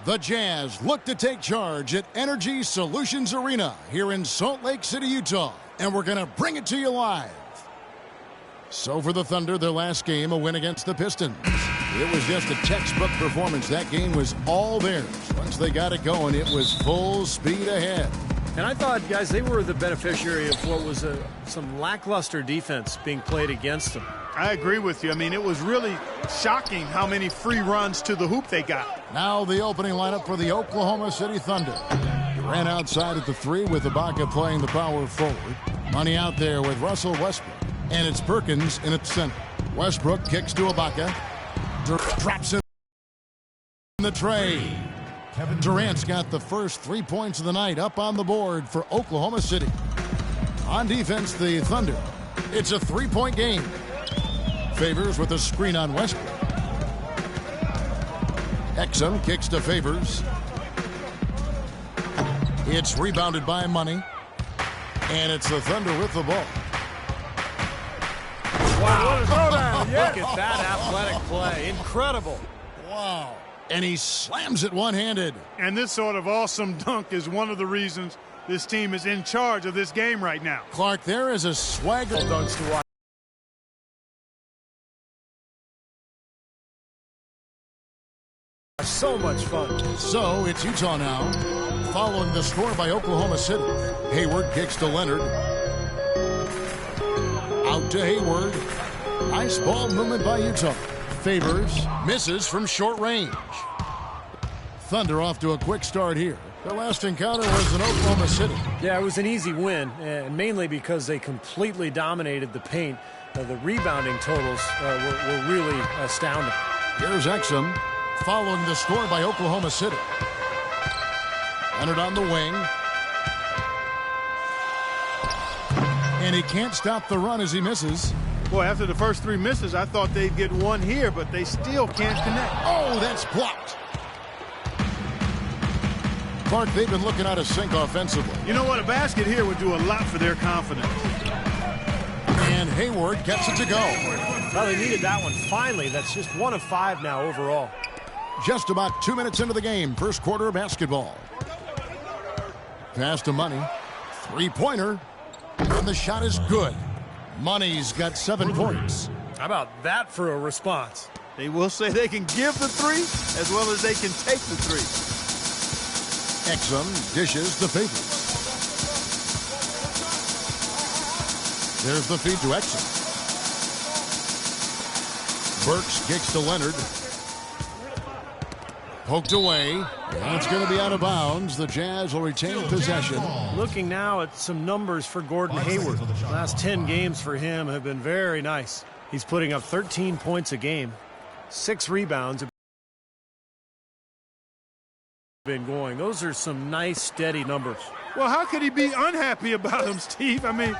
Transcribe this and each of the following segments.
The Jazz look to take charge at Energy Solutions Arena here in Salt Lake City, Utah. And we're going to bring it to you live. So for the Thunder, their last game, a win against the Pistons. It was just a textbook performance. That game was all theirs. Once they got it going, it was full speed ahead. And I thought, guys, they were the beneficiary of what was some lackluster defense being played against them. I agree with you. I mean, it was really shocking how many free runs to the hoop they got. Now the opening lineup for the Oklahoma City Thunder. Durant outside at the 3 with Ibaka playing the power forward. Money out there with Russell Westbrook. And it's Perkins in its center. Westbrook kicks to Ibaka. Drops in the tray. Durant's got the first 3 points of the night up on the board for Oklahoma City. On defense, the Thunder. It's a 3-point game. Favors with a screen on Westbrook. Exum kicks to Favors. It's rebounded by Money. And it's the Thunder with the ball. Wow. Look at that athletic play. Incredible. Wow. And he slams it one-handed. And this sort of awesome dunk is one of the reasons this team is in charge of this game right now. Clark, there is a swagger. Dunks to watch. So much fun. So it's Utah now, following the score by Oklahoma City. Hayward kicks to Leonard. Out to Hayward. Nice ball movement by Utah. Favors, misses from short range. Thunder off to a quick start here. Their last encounter was in Oklahoma City. Yeah, it was an easy win, and mainly because they completely dominated the paint. The rebounding totals were really astounding. Here's Exum, following the score by Oklahoma City. Leonard on the wing. And he can't stop the run as he misses. Boy, after the first 3 misses, I thought they'd get one here, but they still can't connect. Oh, that's blocked. Clark, they've been looking out of sync offensively. You know what? A basket here would do a lot for their confidence. And Hayward gets it to go. Well, they needed that one. Finally, that's just 1 of 5 now overall. Just about 2 minutes into the game, first quarter of basketball. Pass to Money. 3-pointer. And the shot is good. Money's got 7 points. How about that for a response? They will say they can give the 3 as well as they can take the 3. Exum dishes the Favors. There's the feed to Exum. Burks kicks to Leonard. Poked away. And it's going to be out of bounds. The Jazz will retain possession. Looking now at some numbers for Gordon Hayward. The last 10 games for him have been very nice. He's putting up 13 points a game. 6 rebounds. Been going. Those are some nice, steady numbers. Well, how could he be unhappy about him, Steve? I mean,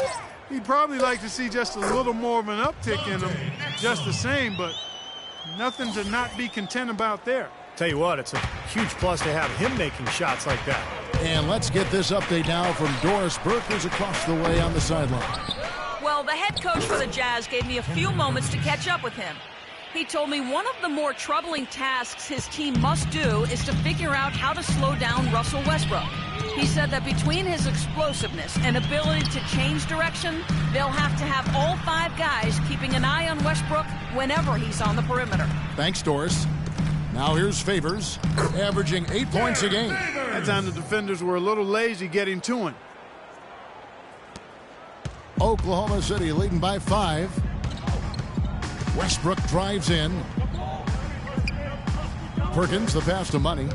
he'd probably like to see just a little more of an uptick in him, just the same, but nothing to not be content about there. Tell you what, it's a huge plus to have him making shots like that. And let's get this update now from Doris Burke, who's across the way on the sideline. Well, the head coach for the Jazz gave me a few moments to catch up with him. He told me one of the more troubling tasks his team must do is to figure out how to slow down Russell Westbrook. He said that between his explosiveness and ability to change direction, they'll have to have all 5 guys keeping an eye on Westbrook whenever he's on the perimeter. Thanks, Doris. Now here's Favors, averaging 8 points a game. That time the defenders were a little lazy getting to him. Oklahoma City leading by 5. Westbrook drives in. Perkins, the pass to Money.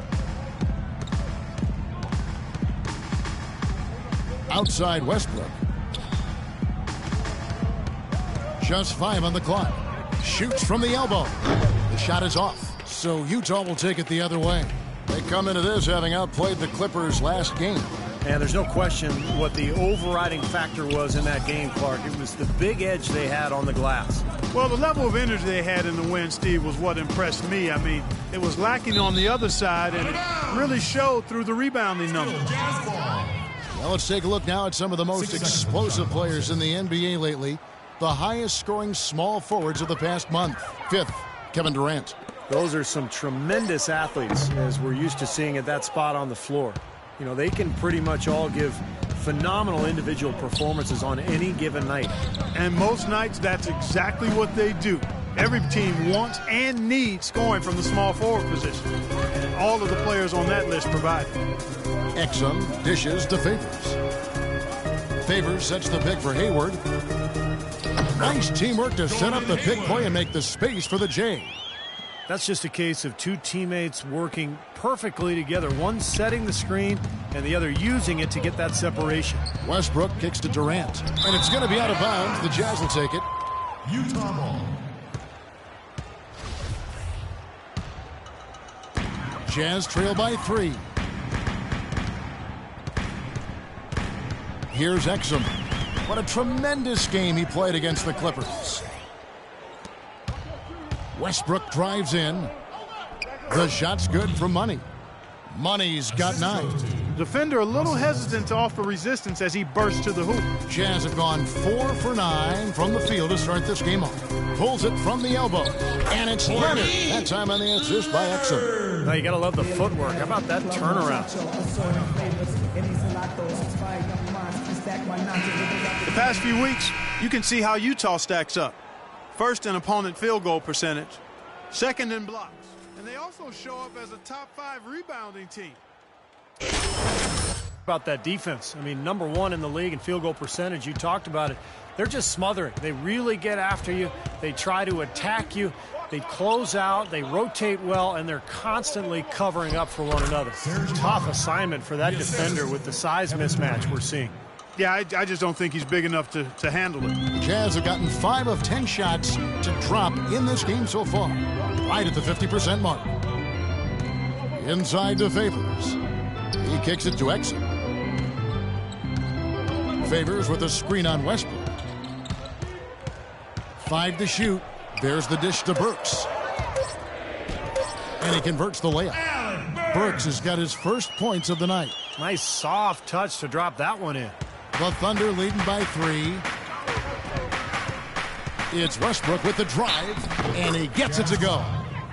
Outside Westbrook. Just 5 on the clock. Shoots from the elbow. The shot is off. So Utah will take it the other way. They come into this having outplayed the Clippers last game. And there's no question what the overriding factor was in that game, Clark. It was the big edge they had on the glass. Well, the level of energy they had in the win, Steve, was what impressed me. I mean, it was lacking on the other side, and it really showed through the rebounding numbers. Well, let's take a look now at some of the most explosive players in the NBA lately. The highest scoring small forwards of the past month. 5th, Kevin Durant. Those are some tremendous athletes, as we're used to seeing at that spot on the floor. You know, they can pretty much all give phenomenal individual performances on any given night. And most nights, that's exactly what they do. Every team wants and needs scoring from the small forward position. And all of the players on that list provide it. Exum dishes to Favors. Favors sets the pick for Hayward. Nice teamwork to set up the pick play and make the space for the J. That's just a case of two teammates working perfectly together, one setting the screen and the other using it to get that separation. Westbrook kicks to Durant, and it's going to be out of bounds. The Jazz will take it. Utah ball. Jazz trail by 3. Here's Exum. What a tremendous game he played against the Clippers. Westbrook drives in. The shot's good for Money. Money's got 9. Defender a little hesitant to offer resistance as he bursts to the hoop. Jazz have gone 4 for 9 from the field to start this game off. Pulls it from the elbow. And it's Leonard. That time on the assist by Exum. Now you got to love the footwork. How about that turnaround? The past few weeks, you can see how Utah stacks up. First in opponent field goal percentage, second in blocks, and they also show up as a top 5 rebounding team. About that defense. I mean, number 1 in the league in field goal percentage. You talked about it. They're just smothering. They really get after you. They try to attack you. They close out. They rotate well, and they're constantly covering up for one another. Tough assignment for that defender with the size mismatch we're seeing. Yeah, I just don't think he's big enough to handle it. Jazz have gotten 5 of 10 shots to drop in this game so far. Right at the 50% mark. Inside to Favors. He kicks it to Exum. Favors with a screen on Westbrook. 5 to shoot. There's the dish to Burks. And he converts the layup. Burks has got his first points of the night. Nice soft touch to drop that one in. The Thunder leading by 3. It's Westbrook with the drive, and he gets it to go.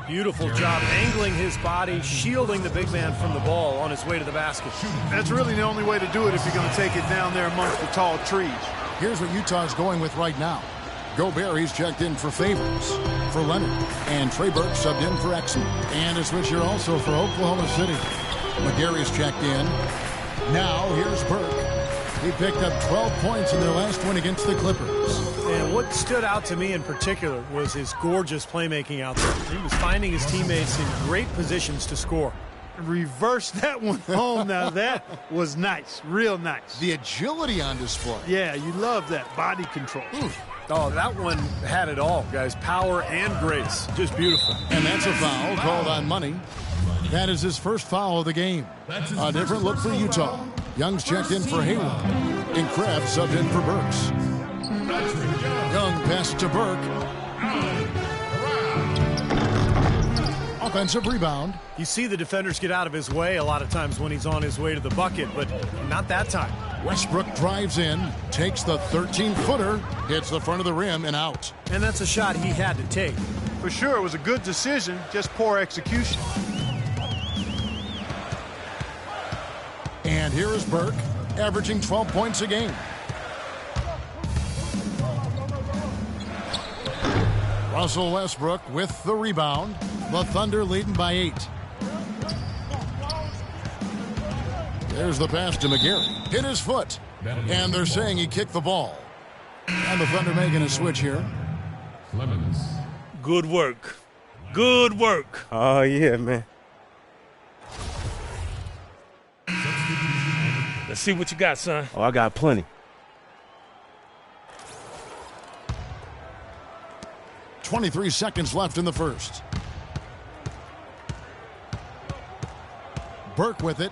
Beautiful job angling his body, shielding the big man from the ball on his way to the basket. That's really the only way to do it if you're going to take it down there amongst the tall trees. Here's what Utah's going with right now. Gobert, he's checked in for Favors, for Leonard, and Trey Burke subbed in for Exum. And a switch here also for Oklahoma City. McGary's checked in. Now here's Burke. He picked up 12 points in their last win against the Clippers. And what stood out to me in particular was his gorgeous playmaking out there. He was finding his teammates in great positions to score. Reverse that one home. Now that was nice, real nice. The agility on display. Yeah, you love that body control. Oh, that one had it all, guys. Power and grace. Just beautiful. And that's a foul called on Money. That is his first foul of the game. A different look for Utah. Young's checked in for Hayward. And Krebs subbed in for Burks. Young passes to Burke. Offensive rebound. You see the defenders get out of his way a lot of times when he's on his way to the bucket, but not that time. Westbrook drives in, takes the 13-footer, hits the front of the rim and out. And that's a shot he had to take. For sure, it was a good decision, just poor execution. And here is Burke, averaging 12 points a game. Russell Westbrook with the rebound. The Thunder leading by 8. There's the pass to McGarry. Hit his foot. And they're saying he kicked the ball. And the Thunder making a switch here. Clemens. Good work. Good work. Oh, yeah, man. Let's see what you got, son. Oh, I got plenty. .23 seconds left in the first. Burke with it.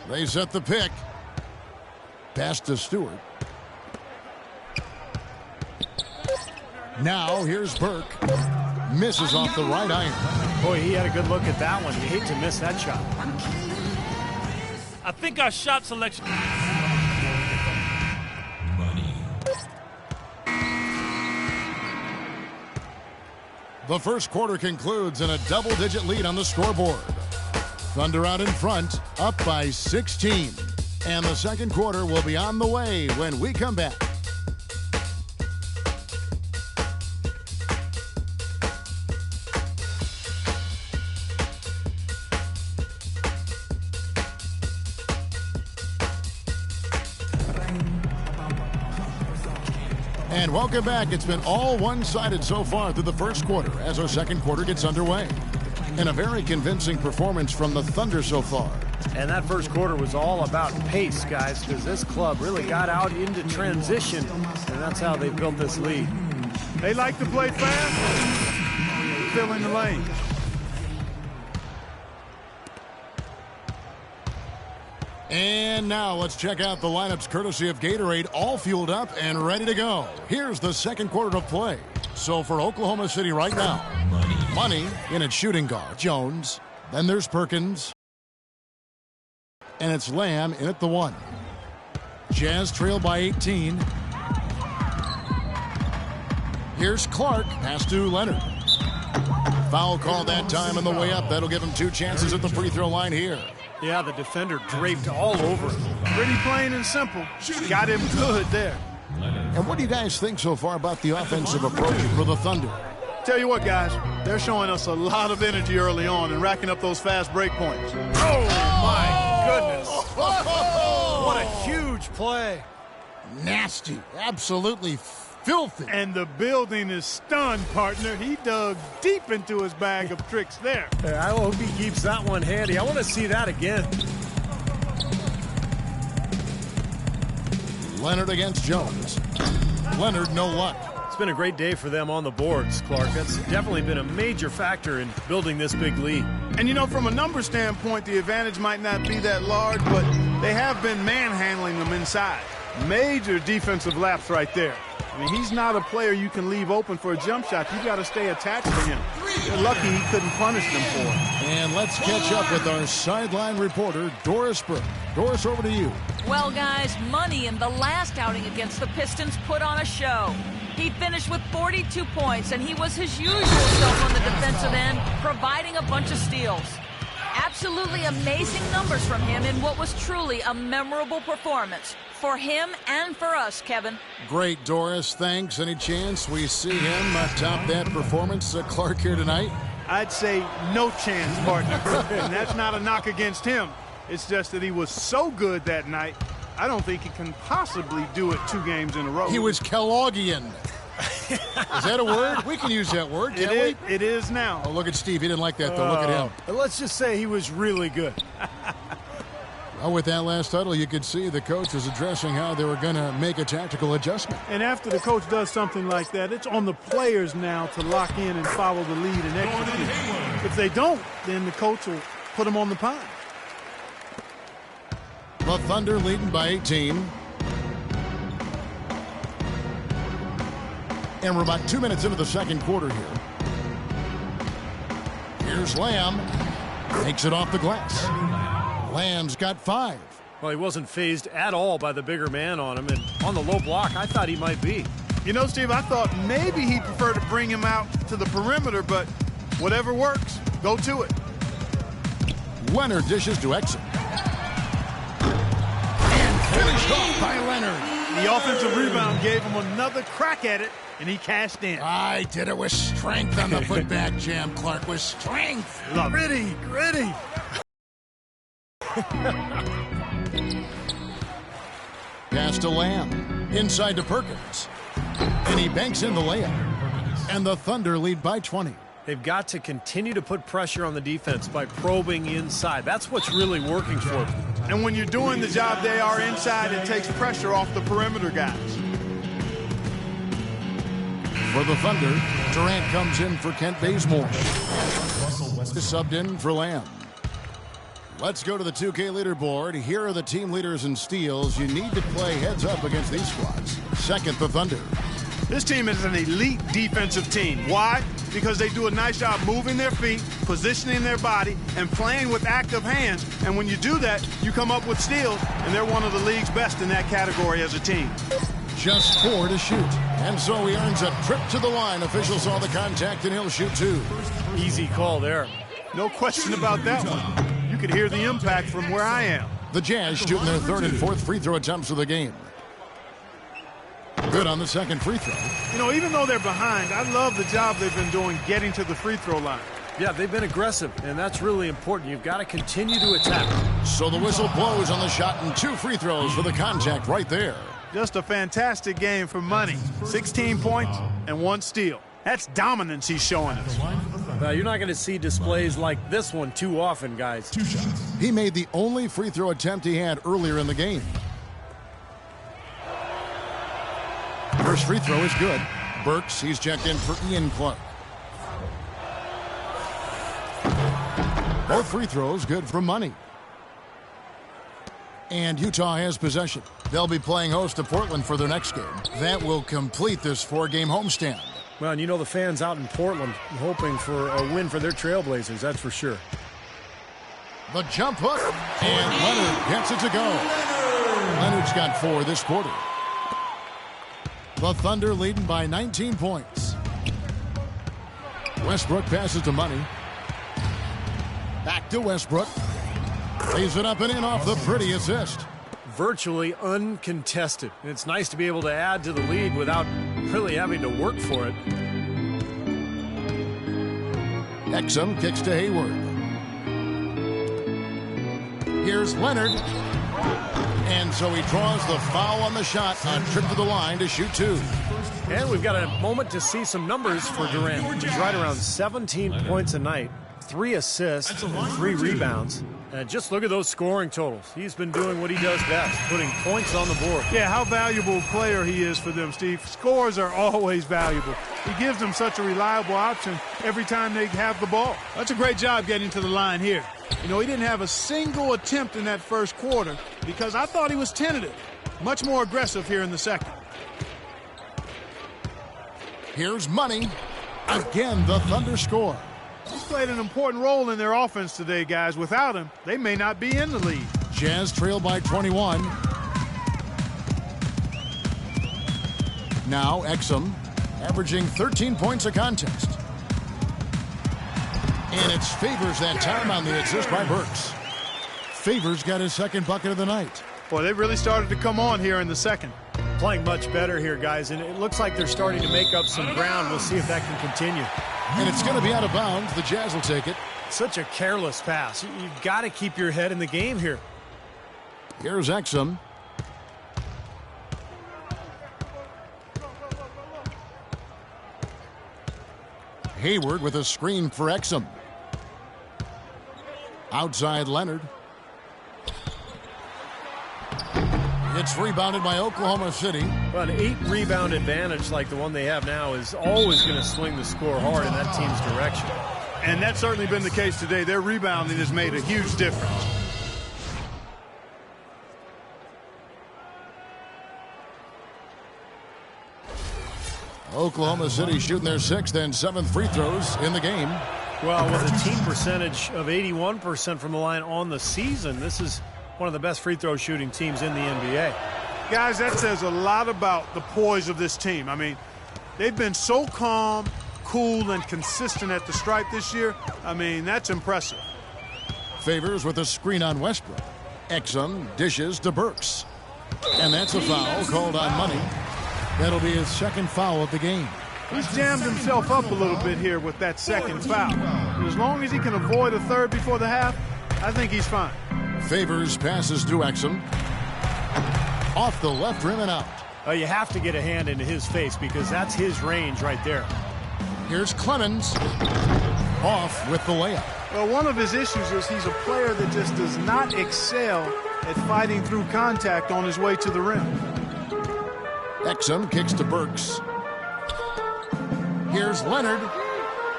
They set the pick. Pass to Stewart. Now here's Burke. Misses off the right iron. Boy, he had a good look at that one. You hate to miss that shot. I think our shot selection. The first quarter concludes in a double-digit lead on the scoreboard. Thunder out in front, up by 16. And the second quarter will be on the way when we come back. And welcome back. It's been all one-sided so far through the first quarter as our second quarter gets underway. And a very convincing performance from the Thunder so far. And that first quarter was all about pace, guys, because this club really got out into transition, and that's how they built this lead. They like to play fast, fill in the lane. And now let's check out the lineups courtesy of Gatorade, all fueled up and ready to go. Here's the second quarter of play. So for Oklahoma City right now, Money in at shooting guard, Jones. Then there's Perkins. And it's Lamb in at the 1. Jazz trail by 18. Here's Clark, pass to Leonard. Foul call that time on the way up. That'll give him 2 chances at the free throw line here. Yeah, the defender draped all over him. Pretty plain and simple. Got him good there. And what do you guys think so far about the offensive approach for the Thunder? Tell you what, guys, they're showing us a lot of energy early on and racking up those fast break points. Oh, my goodness. What a huge play. Nasty. Absolutely filthy. And the building is stunned, partner. He dug deep into his bag of tricks there. I hope he keeps that one handy. I want to see that again. Leonard against Jones. Leonard, no luck. It's been a great day for them on the boards, Clark. That's definitely been a major factor in building this big lead. And, you know, from a number standpoint, the advantage might not be that large, but they have been manhandling them inside. Major defensive lapse right there. I mean, he's not a player you can leave open for a jump shot. You got to stay attached to him. They're lucky he couldn't punish them for it. And let's catch up with our sideline reporter, Doris Burke. Doris, over to you. Well, guys, Money in the last outing against the Pistons put on a show. He finished with 42 points, and he was his usual self on the defensive end, providing a bunch of steals. Absolutely amazing numbers from him in what was truly a memorable performance. For him and for us, Kevin. Great, Doris. Thanks. Any chance we see him top that performance, Clark, here tonight? I'd say no chance, partner. And that's not a knock against him. It's just that he was so good that night, I don't think he can possibly do it 2 games in a row. He was Kelloggian. Is that a word? We can use that word, can't we? It is now. Oh, look at Steve. He didn't like that, though. Look at him. Let's just say he was really good. Well, with that last huddle, you could see the coach was addressing how they were going to make a tactical adjustment. And after the coach does something like that, it's on the players now to lock in and follow the lead and execute. If they don't, then the coach will put them on the pine. The Thunder leading by 18. And we're about 2 minutes into the second quarter here. Here's Lamb. Takes it off the glass. Lamb's got 5. Well, he wasn't phased at all by the bigger man on him. And on the low block, I thought he might be. You know, Steve, I thought maybe he'd prefer to bring him out to the perimeter, but whatever works, go to it. Leonard dishes to exit. And finished off by Leonard. The offensive rebound gave him another crack at it, and he cashed in. I did it with strength on the putback jam, Clark, with strength. Gritty. Pass to Lamb. Inside to Perkins. And he banks in the layup. And the Thunder lead by 20. They've got to continue to put pressure on the defense by probing inside. That's what's really working for them. And when you're doing the job they are inside, it takes pressure off the perimeter guys. For the Thunder, Durant comes in for Kent Bazemore. Subbed in for Lamb. Let's go to the 2K leaderboard. Here are the team leaders in steals. You need to play heads up against these squads. Second, the Thunder. This team is an elite defensive team. Why? Because they do a nice job moving their feet, positioning their body, and playing with active hands. And when you do that, you come up with steals, and they're one of the league's best in that category as a team. Just 4 to shoot. And so he earns a trip to the line. Officials saw the contact, and he'll shoot 2. Easy call there. No question about that one. You could hear the impact from where I am. The Jazz shooting their 3rd and 4th free throw attempts of the game. Good on the 2nd free throw. You know, even though they're behind, I love the job they've been doing getting to the free throw line. Yeah, they've been aggressive, and that's really important. You've got to continue to attack. So the whistle blows on the shot, and 2 free throws for the contact right there. Just a fantastic game for Money. 16 points and 1 steal. That's dominance he's showing us. You're not going to see displays like this one too often, guys. 2 shots. He made the only free throw attempt he had earlier in the game. First free throw is good. Burks, he's checked in for Ian Clark. Both free throws good for Money. And Utah has possession. They'll be playing host to Portland for their next game. That will complete this 4-game homestand. Well, and you know the fans out in Portland hoping for a win for their Trailblazers, that's for sure. The jump hook, and Leonard gets it to go. Leonard's got 4 this quarter. The Thunder leading by 19 points. Westbrook passes to Money. Back to Westbrook. Lays it up and in off the pretty assist. Virtually uncontested. And it's nice to be able to add to the lead without really having to work for it. Exum kicks to Hayward. Here's Leonard. And so he draws the foul on the shot on trip to the line to shoot 2. And we've got a moment to see some numbers for Durant. He's right around 17 points a night, 3 assists, 3 rebounds. And just look at those scoring totals. He's been doing what he does best, putting points on the board. Yeah, how valuable a player he is for them, Steve. Scores are always valuable. He gives them such a reliable option every time they have the ball. That's a great job getting to the line here. You know, he didn't have a single attempt in that first quarter because I thought he was tentative. Much more aggressive here in the second. Here's Money. Again, the Thunder score. He's played an important role in their offense today, guys. Without him, they may not be in the lead. Jazz trail by 21. Now Exum averaging 13 points a contest. And it's Favors that time on the assist by Burks. Favors got his 2nd bucket of the night. Boy, they really started to come on here in the second. Playing much better here, guys, and it looks like they're starting to make up some ground. We'll see if that can continue. And it's going to be out of bounds. The Jazz will take it. Such a careless pass. You've got to keep your head in the game here. Here's Exum. Hayward with a screen for Exum. Outside Leonard. It's rebounded by Oklahoma City. Well, an 8-rebound advantage like the one they have now is always going to swing the score hard in that team's direction. And that's certainly been the case today. Their rebounding has made a huge difference. Oklahoma City shooting their 6th and 7th free throws in the game. Well, with a team percentage of 81% from the line on the season, this is one of the best free throw shooting teams in the NBA. Guys, that says a lot about the poise of this team. I mean, they've been so calm, cool, and consistent at the stripe this year. I mean, that's impressive. Favors with a screen on Westbrook. Exum dishes to Burks. And that's a foul called on Money. That'll be his 2nd foul of the game. He's jammed himself up a little bit here with that 2nd foul. And as long as he can avoid a 3rd before the half, I think he's fine. Favors passes to Exum. Off the left rim and out. You have to get a hand into his face because that's his range right there. Here's Clemens. Off with the layup. Well, one of his issues is he's a player that just does not excel at fighting through contact on his way to the rim. Exum kicks to Burks. Here's Leonard.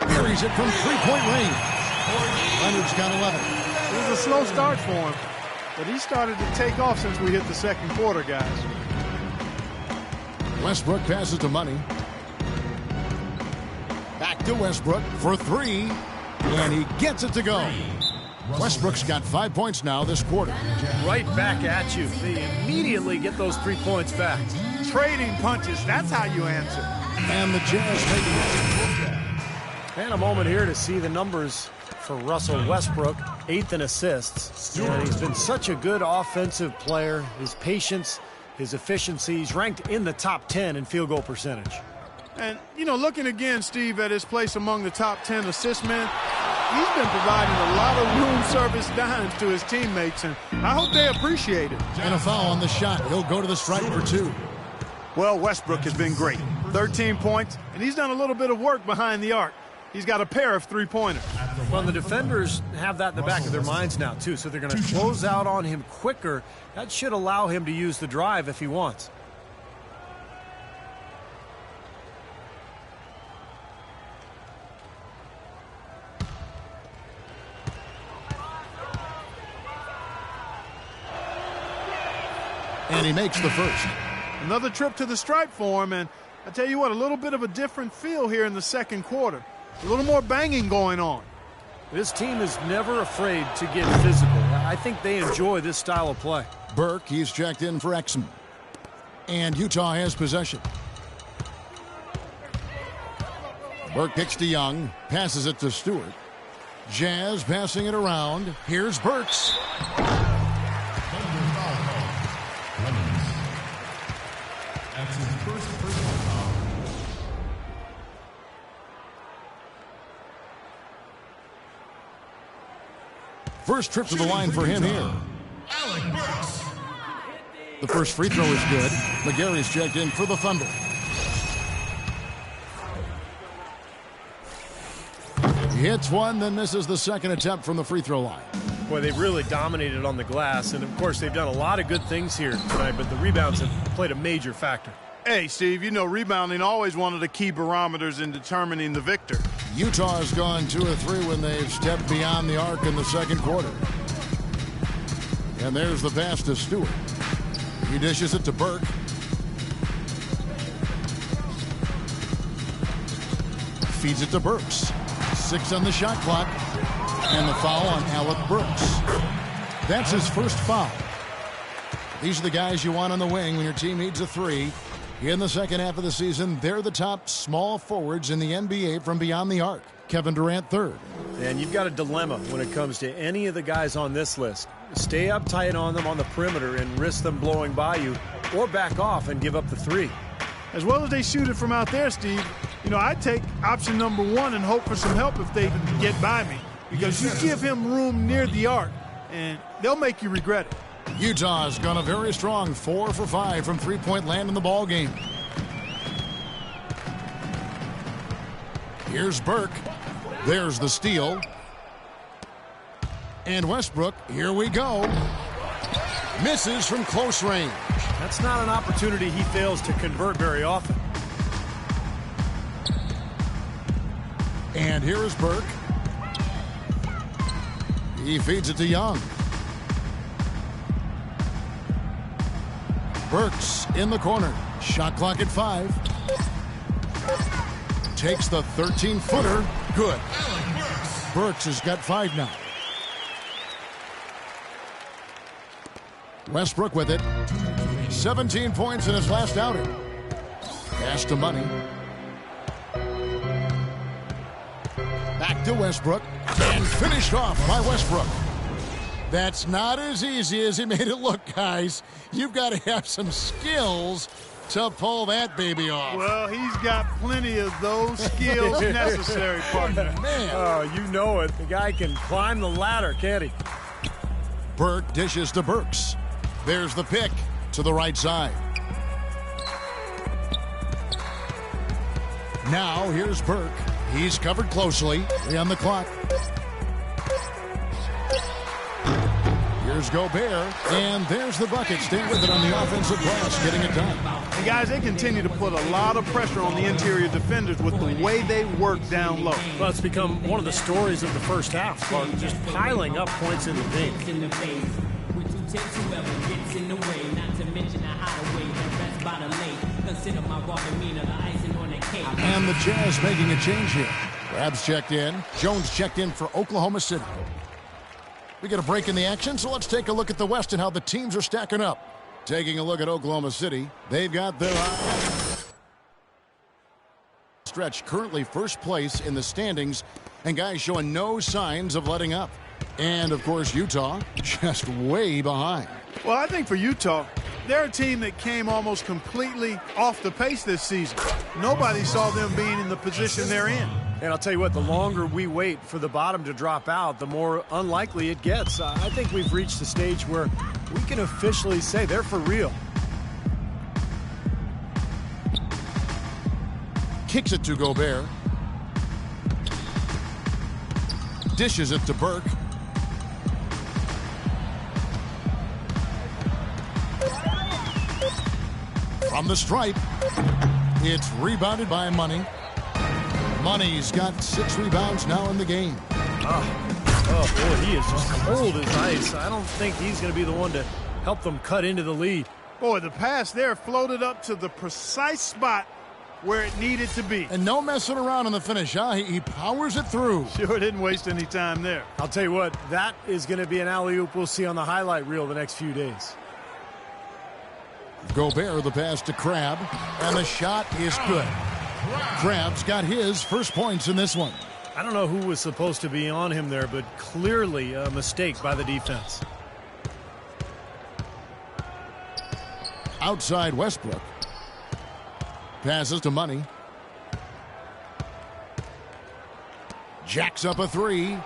Carries it from 3-point range. Leonard's got 11. It was a slow start for him, but he started to take off since we hit the 2nd quarter, guys. Westbrook passes to Money. Back to Westbrook for 3. And he gets it to go. Westbrook's got 5 points now this quarter. Right back at you. They immediately get those 3 points back. trading punches. That's how you answer. And the Jazz taking it. And a moment here to see the numbers for Russell Westbrook, 8th in assists. And he's been such a good offensive player. His patience, his efficiency, he's ranked in the top 10 in field goal percentage. And, you know, looking again, Steve, at his place among the top 10 assist men, he's been providing a lot of room service dimes to his teammates, and I hope they appreciate it. And a foul on the shot. He'll go to the stripe for 2. Well, Westbrook has been great. 13 points, and he's done a little bit of work behind the arc. He's got a pair of three-pointers. Well, the defenders have that in the back of their minds now, too, so they're going to close out on him quicker. That should allow him to use the drive if he wants. And he makes the first. Another trip to the stripe for him, and I tell you what, a little bit of a different feel here in the second quarter. A little more banging going on. This team is never afraid to get physical. I think they enjoy this style of play. Burke, he's checked in for Exum. And Utah has possession. Burke kicks to Young, passes it to Stewart. Jazz passing it around. Here's Burks. That's his first personal foul. First trip to the line for him here. Alec Burks. The first free throw is good. McGary's checked in for the Thunder. He hits one, then misses the second attempt from the free throw line. Boy, they've really dominated on the glass, and of course they've done a lot of good things here tonight, but the rebounds have played a major factor. Hey, Steve, you know rebounding always one of the key barometers in determining the victor. Utah has gone 2 of 3 when they've stepped beyond the arc in the second quarter. And there's the pass to Stewart. He dishes it to Burke. Feeds it to Burks. 6 on the shot clock. And the foul on Alec Burks. That's his first foul. These are the guys you want on the wing when your team needs a 3. In the second half of the season, they're the top small forwards in the NBA from beyond the arc. Kevin Durant third. And you've got a dilemma when it comes to any of the guys on this list. Stay uptight on them on the perimeter and risk them blowing by you, or back off and give up the 3. As well as they shoot it from out there, Steve, you know, I take option number 1 and hope for some help if they can get by me. Because you give him room near the arc, and they'll make you regret it. Utah's gone a very strong 4 for 5 from three-point land in the ball game. Here's Burke. There's the steal. And Westbrook, here we go. Misses from close range. That's not an opportunity he fails to convert very often. And here is Burke. He feeds it to Young. Burks in the corner. Shot clock at 5. Takes the 13-footer. Good. Burks has got 5 now. Westbrook with it. 17 points in his last outing. Pass to Money. Back to Westbrook. And finished off by Westbrook. That's not as easy as he made it look, guys. You've got to have some skills to pull that baby off. Well, he's got plenty of those skills necessary, partner. Man. Oh, you know it. The guy can climb the ladder, can't he? Burke dishes to Burks. There's the pick to the right side. Now here's Burke. He's covered closely. 3 on the clock. Here's Gobert, and there's the bucket. Stay with it on the offensive glass, getting it done. And guys, they continue to put a lot of pressure on the interior defenders with the way they work down low. Well, it's become one of the stories of the first half, just piling up points in the paint. And the Jazz making a change here. Rabs checked in. Jones checked in for Oklahoma City. We get a break in the action, so let's take a look at the West and how the teams are stacking up. Taking a look at Oklahoma City, they've got their stretch currently first place in the standings, and guys showing no signs of letting up. And, of course, Utah just way behind. Well, I think for Utah, they're a team that came almost completely off the pace this season. Nobody saw them being in the position they're in. And I'll tell you what, the longer we wait for the bottom to drop out, the more unlikely it gets. I think we've reached the stage where we can officially say they're for real. Kicks it to Gobert. Dishes it to Burke. From the stripe, it's rebounded by Money. Money's got 6 rebounds now in the game. Oh, boy, he is just cold as ice. I don't think he's going to be the one to help them cut into the lead. Boy, the pass there floated up to the precise spot where it needed to be. And no messing around in the finish, huh? He powers it through. Sure didn't waste any time there. I'll tell you what, that is going to be an alley-oop we'll see on the highlight reel the next few days. Gobert, the pass to Crabbe, and the shot is good. Crabbe's got his first points in this one. I don't know who was supposed to be on him there, but clearly a mistake by the defense. Outside Westbrook. Passes to Money. Jacks up a 3.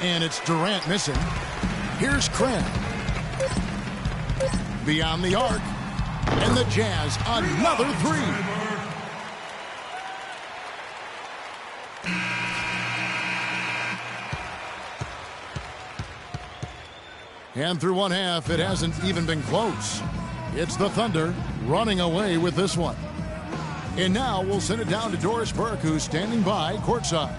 And it's Durant missing. Here's Crabbe. Beyond the arc. And the Jazz, another 3. And through one half, it hasn't even been close. It's the Thunder running away with this one. And now we'll send it down to Doris Burke, who's standing by courtside.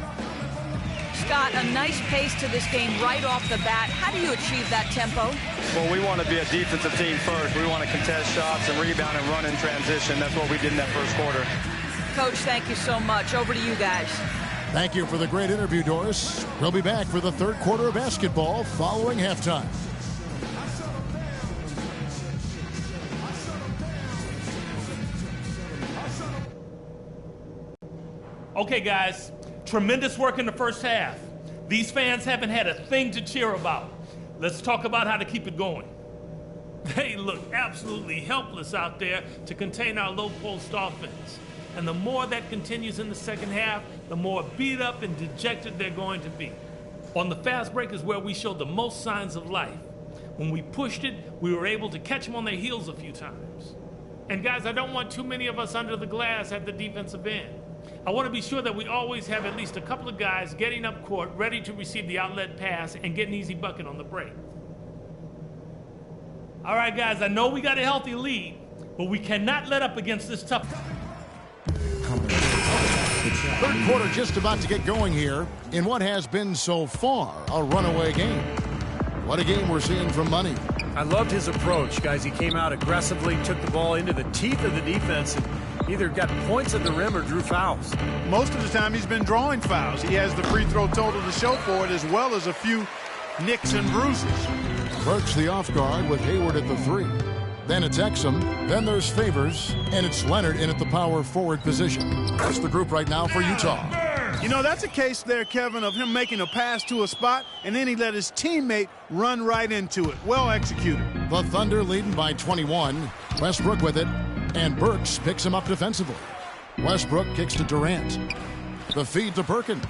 Scott, a nice pace to this game right off the bat. How do you achieve that tempo? Well, we want to be a defensive team first. We want to contest shots and rebound and run in transition. That's what we did in that first quarter. Coach, thank you so much. Over to you guys. Thank you for the great interview, Doris. We'll be back for the third quarter of basketball following halftime. Okay, guys, tremendous work in the first half. These fans haven't had a thing to cheer about. Let's talk about how to keep it going. They look absolutely helpless out there to contain our low-post offense. And the more that continues in the second half, the more beat up and dejected they're going to be. On the fast break is where we showed the most signs of life. When we pushed it, we were able to catch them on their heels a few times. And guys, I don't want too many of us under the glass at the defensive end. I want to be sure that we always have at least a couple of guys getting up court, ready to receive the outlet pass and get an easy bucket on the break. All right, guys, I know we got a healthy lead, but we cannot let up against this tough. Third quarter just about to get going here in what has been so far a runaway game. What a game we're seeing from Money. I loved his approach, guys. He came out aggressively, took the ball into the teeth of the defense, and either got points at the rim or drew fouls. Most of the time he's been drawing fouls. He has the free throw total to show for it, as well as a few nicks and bruises. Burke's the off guard with Hayward at the 3. Then it's Exum, then there's Favors, and it's Leonard in at the power forward position. That's the group right now for Utah. You know, that's a case there, Kevin, of him making a pass to a spot, and then he let his teammate run right into it. Well executed. The Thunder leading by 21. Westbrook with it, and Burks picks him up defensively. Westbrook kicks to Durant. The feed to Perkins.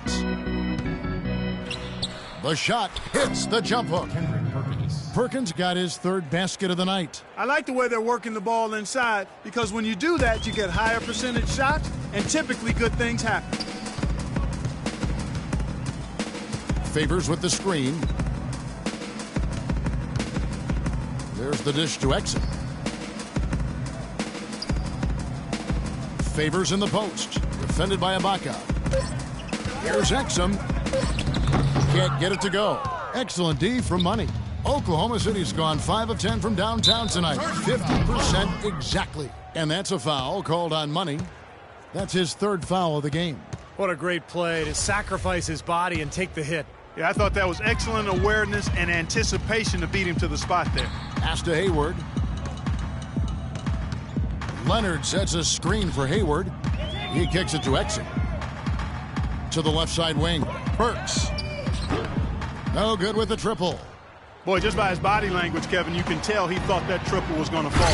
The shot hits the jump hook. Perkins got his third basket of the night. I like the way they're working the ball inside, because when you do that, you get higher percentage shots, and typically good things happen. Favors with the screen. There's the dish to Exum. Favors in the post. Defended by Ibaka. Here's Exum. Can't get it to go. Excellent D from Money. Oklahoma City's gone 5 of 10 from downtown tonight. 50% exactly. And that's a foul called on Money. That's his third foul of the game. What a great play to sacrifice his body and take the hit. Yeah, I thought that was excellent awareness and anticipation to beat him to the spot there. Pass to Hayward. Leonard sets a screen for Hayward. He kicks it to Exum. To the left side wing, Burks. No good with the triple. Boy, just by his body language, Kevin, you can tell he thought that triple was going to fall.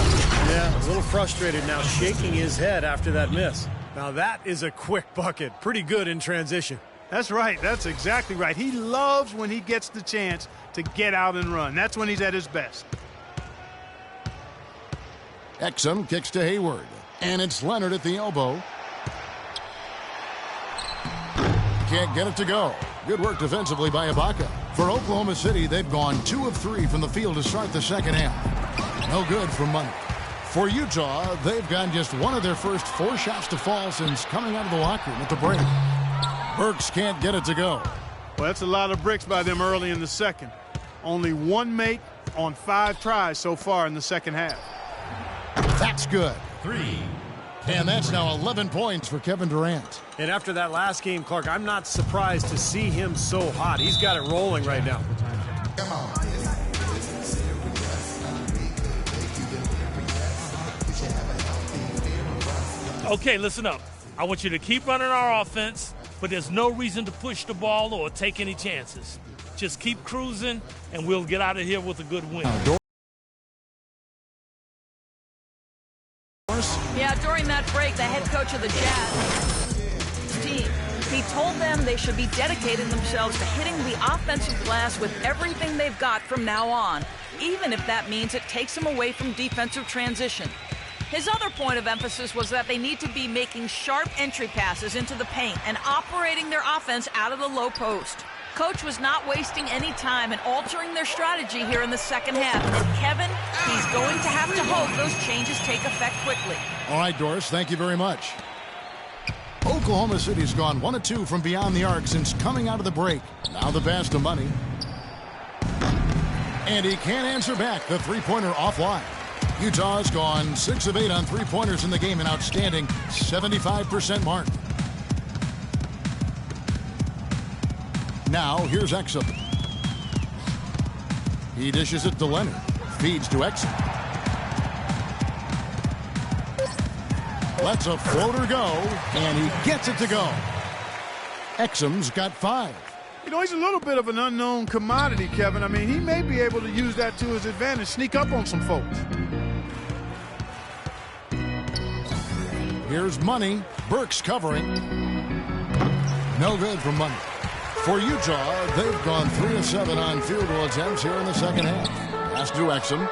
Yeah, a little frustrated now, shaking his head after that miss. Now that is a quick bucket. Pretty good in transition. That's right. That's exactly right. He loves when he gets the chance to get out and run. That's when he's at his best. Exum kicks to Hayward. And it's Leonard at the elbow. Can't get it to go. Good work defensively by Ibaka. For Oklahoma City, they've gone 2 of 3 from the field to start the second half. No good for Money. For Utah, they've gotten just one of their first 4 shots to fall since coming out of the locker room at the break. Burks can't get it to go. Well, that's a lot of bricks by them early in the second. Only 1 make on 5 tries so far in the second half. That's good. 3. And that's now 11 points for Kevin Durant. And after that last game, Clark, I'm not surprised to see him so hot. He's got it rolling right now. Okay, listen up. I want you to keep running our offense, but there's no reason to push the ball or take any chances. Just keep cruising, and we'll get out of here with a good win. Yeah, during that break, the head coach of the Jazz team, he told them they should be dedicating themselves to hitting the offensive glass with everything they've got from now on, even if that means it takes them away from defensive transition. His other point of emphasis was that they need to be making sharp entry passes into the paint and operating their offense out of the low post. Coach was not wasting any time in altering their strategy here in the second half. And Kevin, he's going to have to hope those changes take effect quickly. All right, Doris, thank you very much. Oklahoma City's gone 1 of 2 from beyond the arc since coming out of the break. Now the pass to Money. And he can't answer back. The three-pointer offline. Utah's gone 6 of 8 on three-pointers in the game, an outstanding 75% mark. Now, here's Exum. He dishes it to Leonard. Feeds to Exum. Lets a floater go, and he gets it to go. Exum's got 5. You know, he's a little bit of an unknown commodity, Kevin. I mean, he may be able to use that to his advantage, sneak up on some folks. Here's Money. Burks covering. No good for Money. For Utah, they've gone 3 of 7 on field goal attempts here in the second half. Pass to Exum.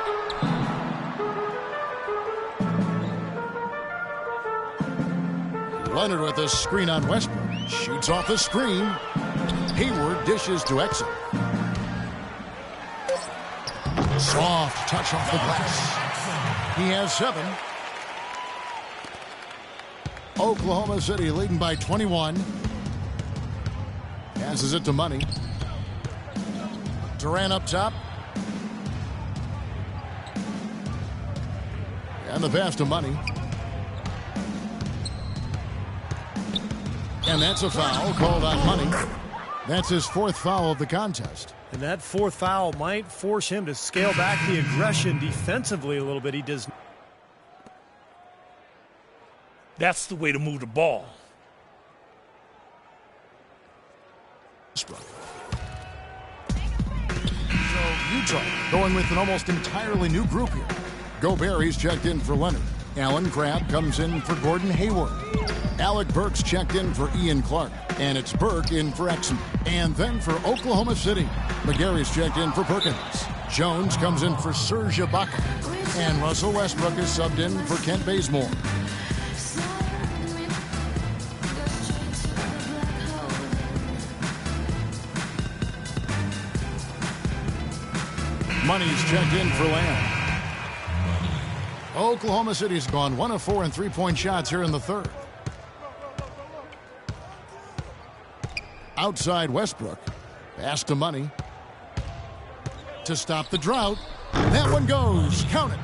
Leonard with a screen on Westbrook. Shoots off the screen. Hayward dishes to Exum. Soft touch off the glass. He has 7. Oklahoma City leading by 21. Passes it to Money. Durant up top. And the pass to Money. And that's a foul called on Money. That's his 4th foul of the contest. And that 4th foul might force him to scale back the aggression defensively a little bit. He does. That's the way to move the ball. So Utah going with an almost entirely new group here. Gobert, he's checked in for Leonard. Allen Crabbe comes in for Gordon Hayward. Alec Burks checked in for Ian Clark. And it's Burke in for Exum. And then for Oklahoma City, McGarry's checked in for Perkins. Jones comes in for Serge Ibaka. And Russell Westbrook is subbed in for Kent Bazemore. Money's checked in for Lamb. Oklahoma City's gone 1 of 4 in three-point shots here in the third. Outside Westbrook. Pass to Money. To stop the drought. That one goes. Count it.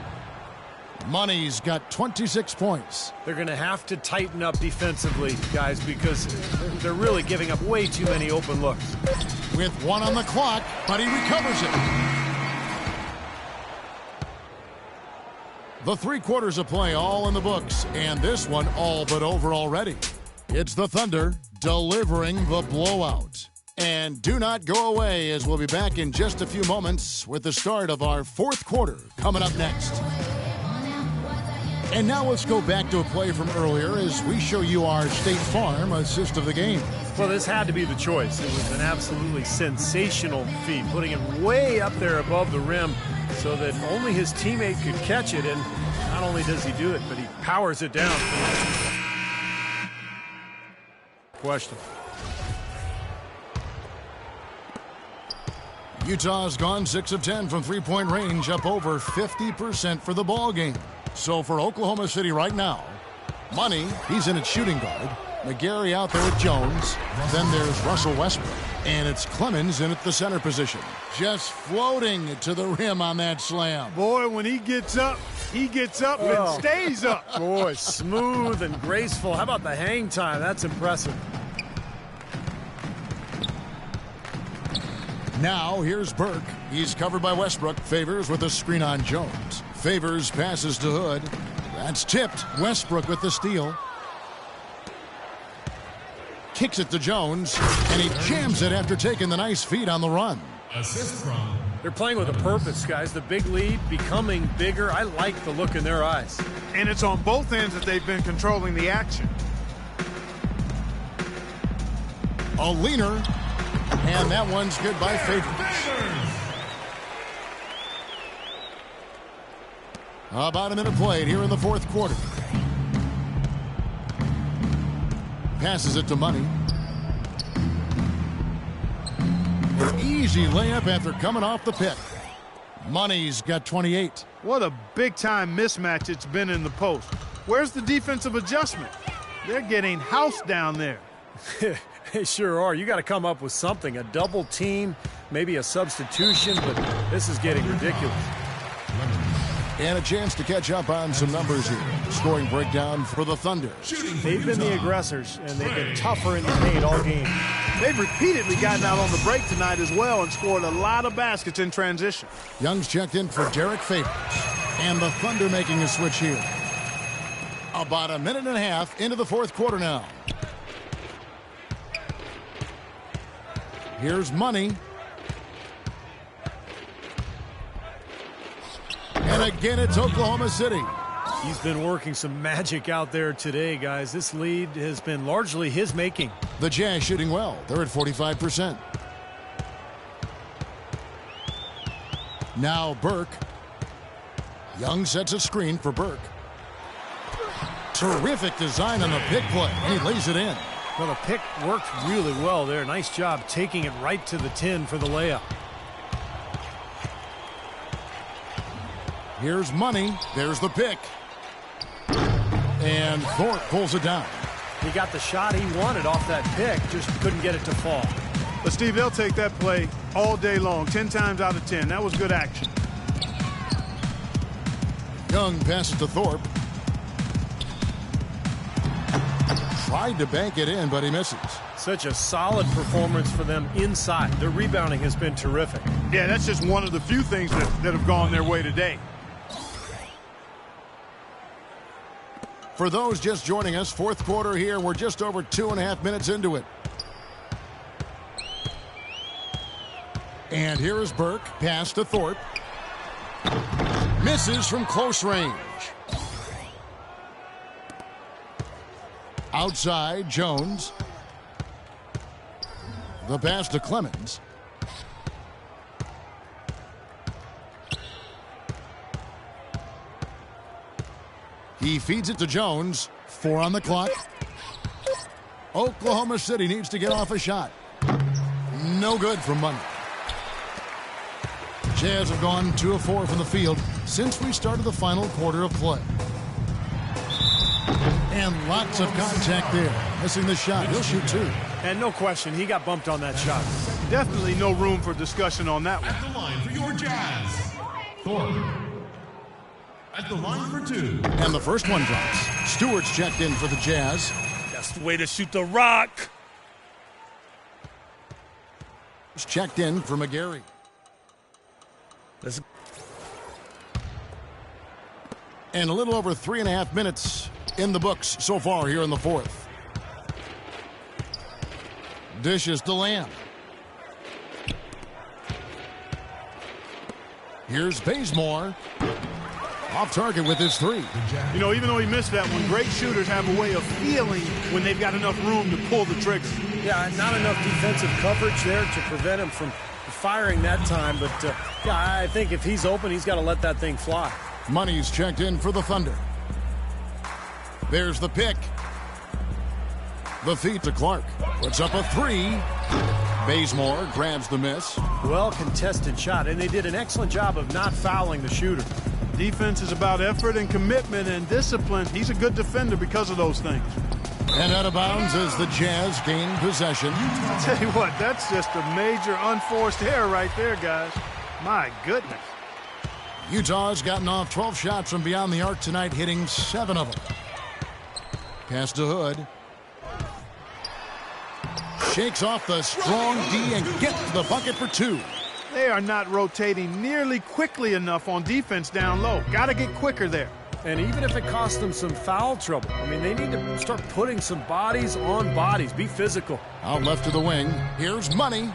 Money's got 26 points. They're going to have to tighten up defensively, guys, because they're really giving up way too many open looks. With 1 on the clock, but he recovers it. The 3 quarters of play all in the books, and this one all but over already. It's the Thunder delivering the blowout. And do not go away, as we'll be back in just a few moments with the start of our 4th quarter coming up next. And now let's go back to a play from earlier as we show you our State Farm assist of the game. Well, this had to be the choice. It was an absolutely sensational feat, putting it way up there above the rim so that only his teammate could catch it. And not only does he do it, but he powers it down. Question. Utah's gone 6 of 10 from three-point range, up over 50% for the ball game. So for Oklahoma City right now, Money, he's in at shooting guard. McGarry out there with Jones. Then there's Russell Westbrook. And it's Clemens in at the center position. Just floating to the rim on that slam. Boy, when he gets up and stays up. Boy, smooth and graceful. How about the hang time? That's impressive. Now here's Burke. He's covered by Westbrook. Favors with a screen on Jones. Favors passes to Hood. That's tipped. Westbrook with the steal. Kicks it to Jones, and he jams it after taking the nice feed on the run. Assist from. They're playing with a purpose, guys. The big lead becoming bigger. I like the look in their eyes. And it's on both ends that they've been controlling the action. A leaner, and that one's good by Favors. About a minute played here in the 4th quarter. Passes it to Money. An easy layup after coming off the pick. Money's got 28. What a big-time mismatch it's been in the post. Where's the defensive adjustment? They're getting housed down there. They sure are. You got to come up with something. A double team, maybe a substitution, but this is getting ridiculous. And a chance to catch up on some numbers here. Scoring breakdown for the Thunder. They've been the aggressors, and they've been tougher in the paint all game. They've repeatedly gotten out on the break tonight as well and scored a lot of baskets in transition. Young's checked in for Derek Favors. And the Thunder making a switch here. About a minute and a half into the 4th quarter now. Here's Money. And again, it's Oklahoma City. He's been working some magic out there today, guys. This lead has been largely his making. The Jazz shooting well. They're at 45%. Now Burke. Young sets a screen for Burke. Terrific design on the pick play, and he lays it in. Well, the pick worked really well there. Nice job taking it right to the 10 for the layup. Here's Money. There's the pick. And Thorpe pulls it down. He got the shot he wanted off that pick, just couldn't get it to fall. But, Steve, they'll take that play all day long, 10 times out of 10. That was good action. Young passes to Thorpe. Tried to bank it in, but he misses. Such a solid performance for them inside. Their rebounding has been terrific. Yeah, that's just one of the few things that have gone their way today. For those just joining us, 4th quarter here. We're just over 2.5 minutes into it. And here is Burke. Pass to Thorpe. Misses from close range. Outside, Jones. The pass to Clemens. He feeds it to Jones. 4 on the clock. Oklahoma City needs to get off a shot. No good from Money. Jazz have gone 2 of 4 from the field since we started the final quarter of play. And lots of contact there. Missing the shot. He'll shoot 2. And no question, he got bumped on that shot. Definitely no room for discussion on that one. At the line for your Jazz. Thorpe. At the line for 2. And the first one drops. Stewart's checked in for the Jazz. That's the way to shoot the rock. He's checked in for McGarry. Let's And a little over 3.5 minutes in the books so far here in the fourth. Dishes to Lamb. Here's Bazemore. Off target with his three. You know, even though he missed that one, great shooters have a way of feeling when they've got enough room to pull the trigger. Yeah, not enough defensive coverage there to prevent him from firing that time. But, yeah, I think if he's open, he's got to let that thing fly. Money's checked in for the Thunder. There's the pick. The feed to Clark. Puts up a three. Bazemore grabs the miss. Well contested shot, and they did an excellent job of not fouling the shooter. Defense is about effort and commitment and discipline. He's a good defender because of those things. And out of bounds as the Jazz gain possession. I'll tell you what, that's just a major unforced error right there, guys. My goodness. Utah's gotten off 12 shots from beyond the arc tonight, hitting 7 of them. Pass to Hood. Shakes off the strong D and gets the bucket for 2. They are not rotating nearly quickly enough on defense down low. Got to get quicker there. And even if it costs them some foul trouble, I mean, they need to start putting some bodies on bodies. Be physical. Out left to the wing. Here's Money.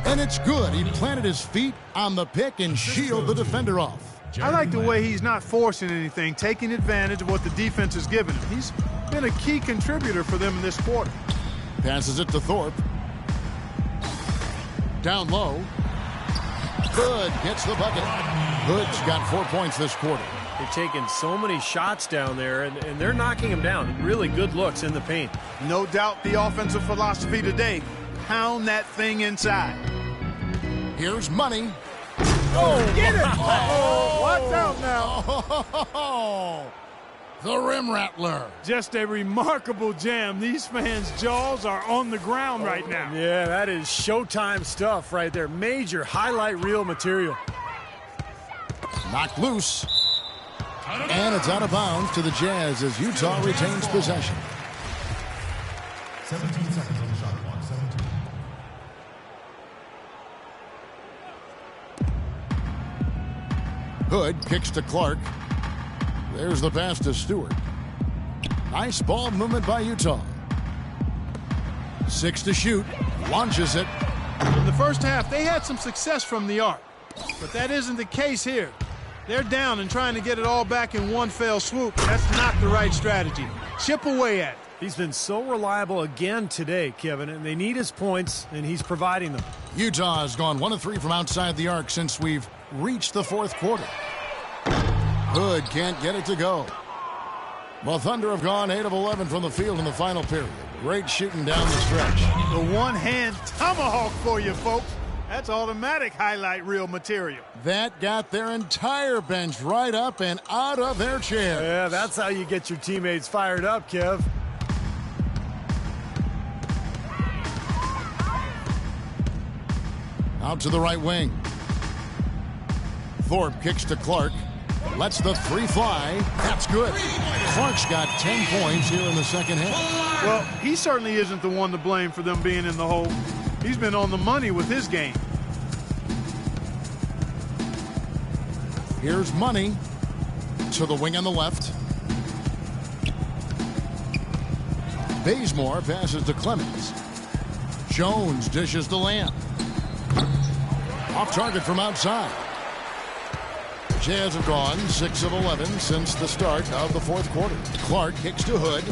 And it's good. He planted his feet on the pick and shielded the defender off. I like the way he's not forcing anything, taking advantage of what the defense is giving him. He's been a key contributor for them in this quarter. Passes it to Thorpe. Down low. Hood gets the bucket. Hood's got 4 points this quarter. They've taken so many shots down there, and they're knocking them down. Really good looks in the paint. No doubt the offensive philosophy today, pound that thing inside. Here's Money. Oh, get it! Uh-oh, watch out now. Oh, the rim rattler. Just a remarkable jam. These fans' jaws are on the ground right now. Yeah, that is Showtime stuff right there. Major highlight reel material. Knocked loose. And it's out of bounds to the Jazz as Utah retains possession. 17 seconds on the shot clock. 17. Hood kicks to Clark. There's the pass to Stewart. Nice ball movement by Utah. 6 to shoot. Launches it. In the first half, they had some success from the arc. But that isn't the case here. They're down and trying to get it all back in one fell swoop. That's not the right strategy. Chip away at it. He's been so reliable again today, Kevin, and they need his points, and he's providing them. Utah has gone 1 of 3 from outside the arc since we've reached the fourth quarter. Hood can't get it to go. Well, Thunder have gone 8 of 11 from the field in the final period. Great shooting down the stretch. The one-hand tomahawk for you, folks. That's automatic highlight reel material. That got their entire bench right up and out of their chair. Yeah, that's how you get your teammates fired up, Kev. Out to the right wing. Thorpe kicks to Clark. Lets the three fly. That's good. Clark's got 10 points here in the second half. Well, he certainly isn't the one to blame for them being in the hole. He's been on the money with his game. Here's Money to the wing on the left. Bazemore passes to Clemens. Jones dishes to Lamb. Off target from outside. Jazz have gone 6 of 11 since the start of the fourth quarter. Clark kicks to Hood.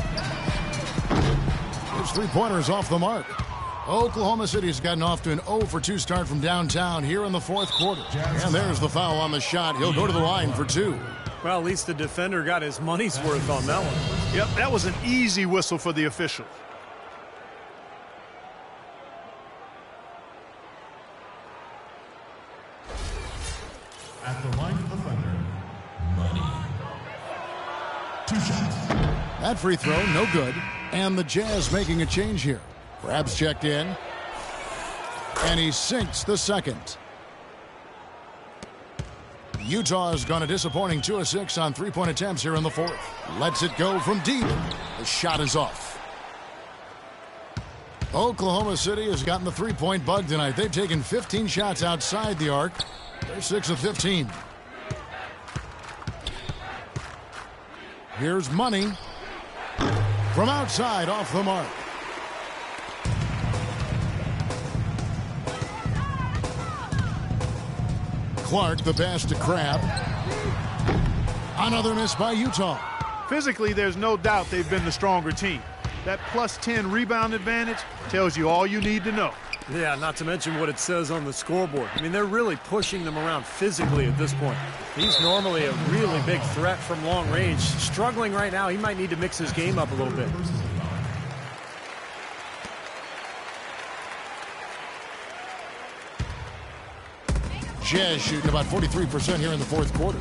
His three-pointers off the mark. Oklahoma City's gotten off to an 0 for 2 start from downtown here in the fourth quarter. And there's the foul on the shot. He'll go to the line for 2. Well, at least the defender got his money's worth on that one. Yep, that was an easy whistle for the official. At the line of the Thunder, Money. 2 shots. That free throw, no good. And the Jazz making a change here. Grabs checked in. And he sinks the second. Utah has gone a disappointing 2 of 6 on three-point attempts here in the fourth. Lets it go from deep. The shot is off. Oklahoma City has gotten the three-point bug tonight. They've taken 15 shots outside the arc. They're 6 of 15. Here's Money. From outside, off the mark. Clark, the pass to Crabbe. Another miss by Utah. Physically, there's no doubt they've been the stronger team. That plus 10 rebound advantage tells you all you need to know. Yeah, not to mention what it says on the scoreboard. I mean, they're really pushing them around physically at this point. He's normally a really big threat from long range. Struggling right now. He might need to mix his game up a little bit. Jazz shooting about 43% here in the fourth quarter.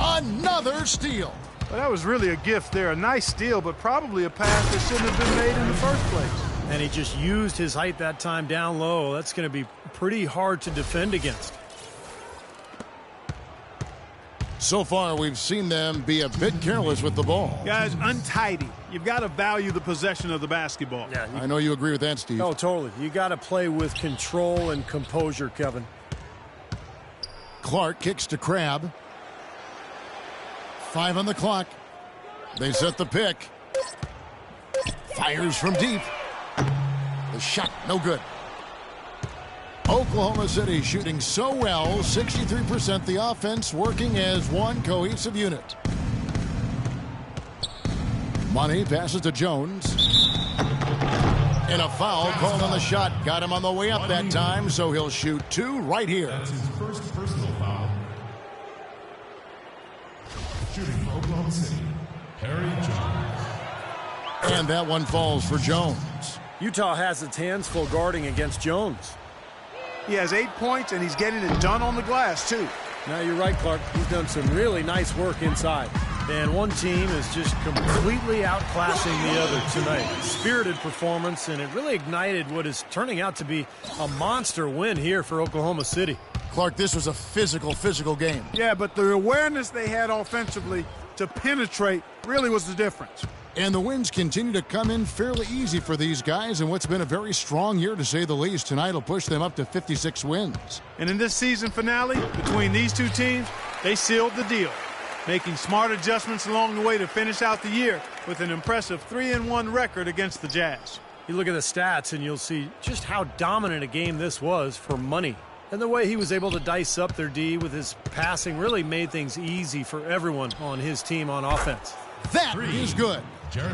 Another steal. Well, that was really a gift there. A nice steal, but probably a pass that shouldn't have been made in the first place. And he just used his height that time down low. That's going to be pretty hard to defend against. So far, we've seen them be a bit careless with the ball. Guys, untidy. You've got to value the possession of the basketball. Yeah, I know you agree with that, Steve. Oh, totally. You got to play with control and composure, Kevin. Clark kicks to Crabbe. 5 on the clock. They set the pick. Fires from deep. The shot, no good. Oklahoma City shooting so well, 63%. The offense working as one cohesive unit. Money passes to Jones. And a foul called on the shot. Got him on the way up that time, so he'll shoot 2 right here. That's his first personal foul. Shooting for Oklahoma City, Perry Jones. And that one falls for Jones. Utah has its hands full guarding against Jones. He has 8 points, and he's getting it done on the glass, too. Now, you're right, Clark. He's done some really nice work inside. And one team is just completely outclassing the other tonight. Spirited performance, and it really ignited what is turning out to be a monster win here for Oklahoma City. Clark, this was a physical game. Yeah, but the awareness they had offensively to penetrate really was the difference. And the wins continue to come in fairly easy for these guys in what's been a very strong year, to say the least. Tonight will push them up to 56 wins. And in this season finale, between these two teams, they sealed the deal, making smart adjustments along the way to finish out the year with an impressive 3-1 record against the Jazz. You look at the stats, and you'll see just how dominant a game this was for Money. And the way he was able to dice up their D with his passing really made things easy for everyone on his team on offense. That is good.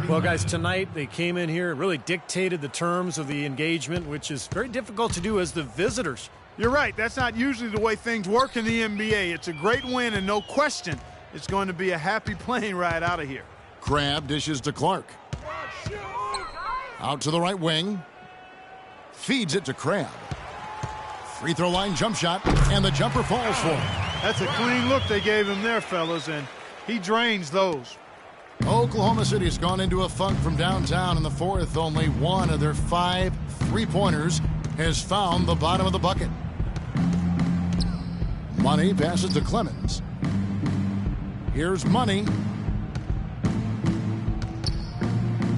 Well, guys, tonight they came in here and really dictated the terms of the engagement, which is very difficult to do as the visitors. You're right. That's not usually the way things work in the NBA. It's a great win, and no question, it's going to be a happy plane ride out of here. Crabbe dishes to Clark. Out to the right wing. Feeds it to Crabbe. Free throw line jump shot, and the jumper falls for him. That's a clean look they gave him there, fellas, and he drains those. Oklahoma City has gone into a funk from downtown in the fourth. Only one of their 5 3-pointers has found the bottom of the bucket. Money passes to Clemens. Here's Money.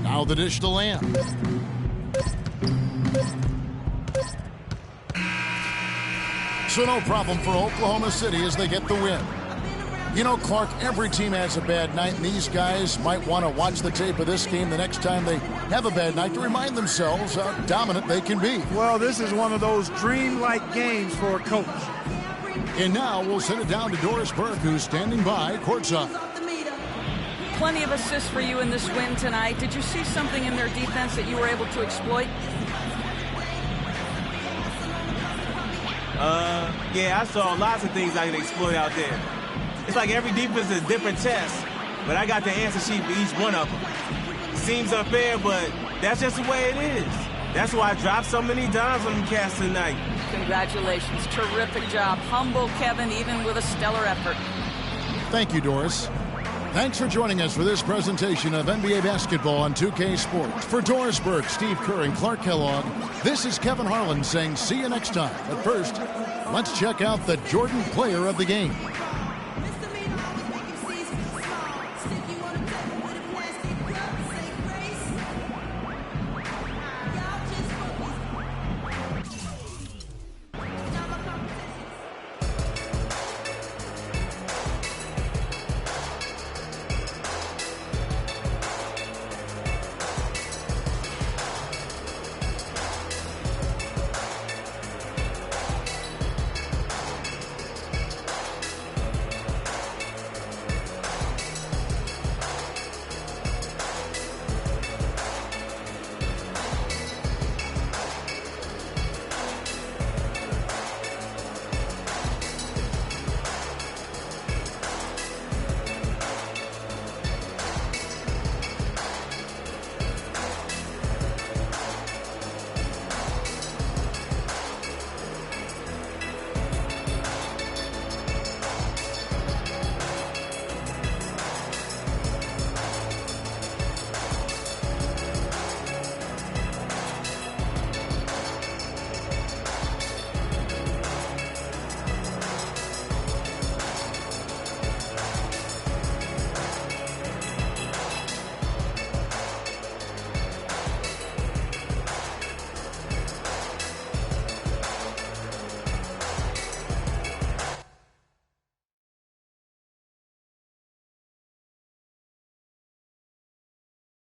Now the dish to Lamb. So no problem for Oklahoma City as they get the win. You know, Clark, every team has a bad night, and these guys might want to watch the tape of this game the next time they have a bad night to remind themselves how dominant they can be. Well, this is one of those dreamlike games for a coach. And now we'll send it down to Doris Burke, who's standing by courtside. Plenty of assists for you in this win tonight. Did you see something in their defense that you were able to exploit? Yeah, I saw lots of things I can exploit out there. It's like every defense is a different test, but I got the answer sheet for each one of them. Seems unfair, but that's just the way it is. That's why I dropped so many dimes on them cats tonight. Congratulations. Terrific job. Humble Kevin, even with a stellar effort. Thank you, Doris. Thanks for joining us for this presentation of NBA basketball on 2K Sports. For Doris Burke, Steve Kerr, and Clark Kellogg, this is Kevin Harlan saying see you next time. But first, let's check out the Jordan player of the game.